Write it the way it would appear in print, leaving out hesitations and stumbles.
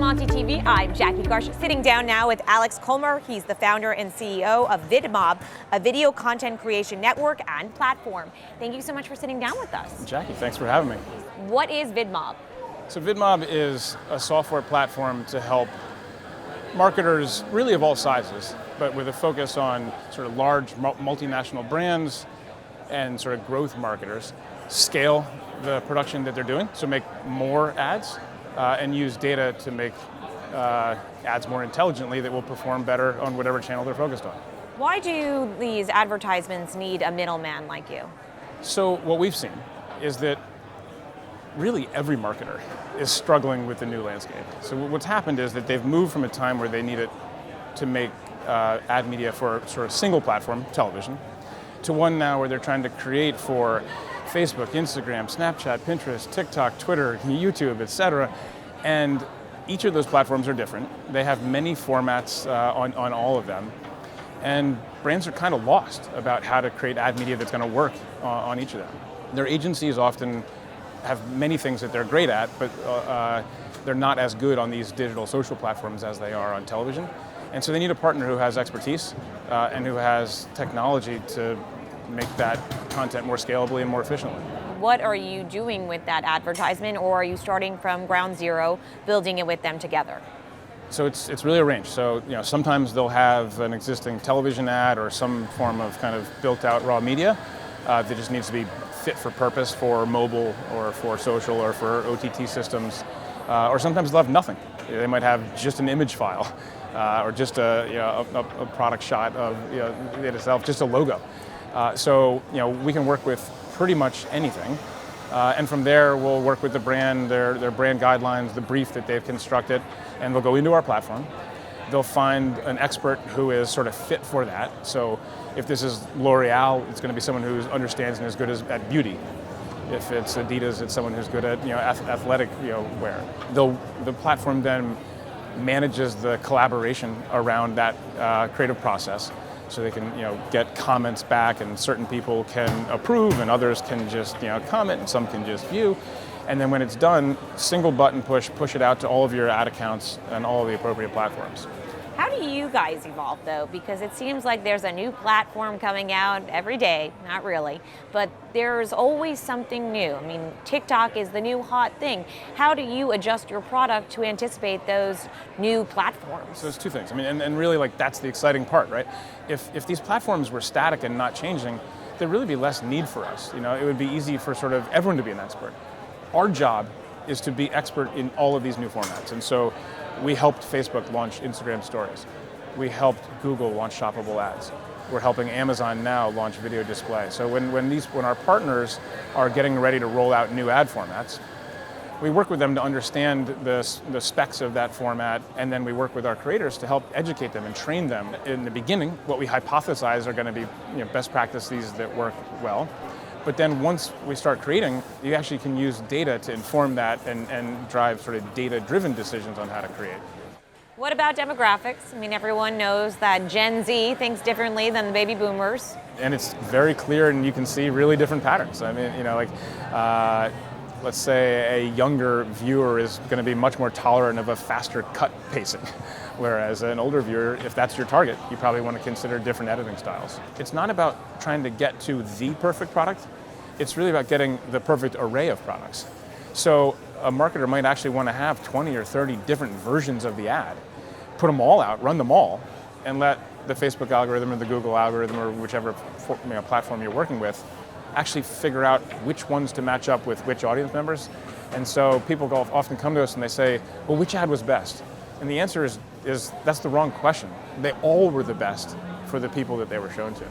Monty TV. I'm Jacki Karsh, sitting down now with Alex Collmer. He's the founder and CEO of Vidmob, a video content creation network and platform. Thank you so much for sitting down with us. Jacki, thanks for having me. What is Vidmob? So Vidmob is a software platform to help marketers really of all sizes, but with a focus on sort of large multinational brands and sort of growth marketers, scale the production that they're doing, so make more ads, and use data to make ads more intelligently that will perform better on whatever channel they're focused on. Why do these advertisements need a middleman like you? So what we've seen is that really every marketer is struggling with the new landscape. So what's happened is that they've moved from a time where they needed to make ad media for sort of single platform, television, to one now where they're trying to create for Facebook, Instagram, Snapchat, Pinterest, TikTok, Twitter, YouTube, etc. And each of those platforms are different. They have many formats on all of them. And brands are kind of lost about how to create ad media that's going to work on each of them. Their agencies often have many things that they're great at, but they're not as good on these digital social platforms as they are on television. And so they need a partner who has expertise and who has technology to make that content more scalably and more efficiently. What are you doing with that advertisement, or are you starting from ground zero, building it with them together? So it's really a range. So sometimes they'll have an existing television ad or some form of kind of built out raw media that just needs to be fit for purpose for mobile or for social or for OTT systems. Or sometimes they'll have nothing. They might have just an image file or just a product shot of it itself, just a logo. So we can work with pretty much anything, and from there we'll work with the brand, their brand guidelines, the brief that they've constructed, and they'll go into our platform. They'll find an expert who is sort of fit for that. So if this is L'Oreal, it's going to be someone who understands and is good at beauty. If it's Adidas, it's someone who's good at athletic wear. The platform then manages the collaboration around that creative process. So they can get comments back, and certain people can approve and others can just comment, and some can just view. And then when it's done, single button push it out to all of your ad accounts and all of the appropriate platforms. How do you guys evolve though? Because it seems like there's a new platform coming out every day, not really, but there's always something new. I mean, TikTok is the new hot thing. How do you adjust your product to anticipate those new platforms? So it's two things. I mean, and really that's the exciting part, right? If these platforms were static and not changing, there'd really be less need for us. It would be easy for sort of everyone to be an expert. Our job is to be expert in all of these new formats. And so we helped Facebook launch Instagram stories. We helped Google launch shoppable ads. We're helping Amazon now launch video display. So when our partners are getting ready to roll out new ad formats, we work with them to understand the specs of that format, and then we work with our creators to help educate them and train them in the beginning what we hypothesize are going to be best practices that work well. But then once we start creating, you actually can use data to inform that and drive sort of data-driven decisions on how to create. What about demographics? I mean, everyone knows that Gen Z thinks differently than the baby boomers. And it's very clear, and you can see really different patterns. I mean, let's say a younger viewer is going to be much more tolerant of a faster cut pacing. Whereas an older viewer, if that's your target, you probably want to consider different editing styles. It's not about trying to get to the perfect product. It's really about getting the perfect array of products. So a marketer might actually want to have 20 or 30 different versions of the ad, put them all out, run them all, and let the Facebook algorithm or the Google algorithm or whichever platform you're working with actually figure out which ones to match up with which audience members. And so people often come to us and they say, well, which ad was best? And the answer is that's the wrong question. They all were the best for the people that they were shown to.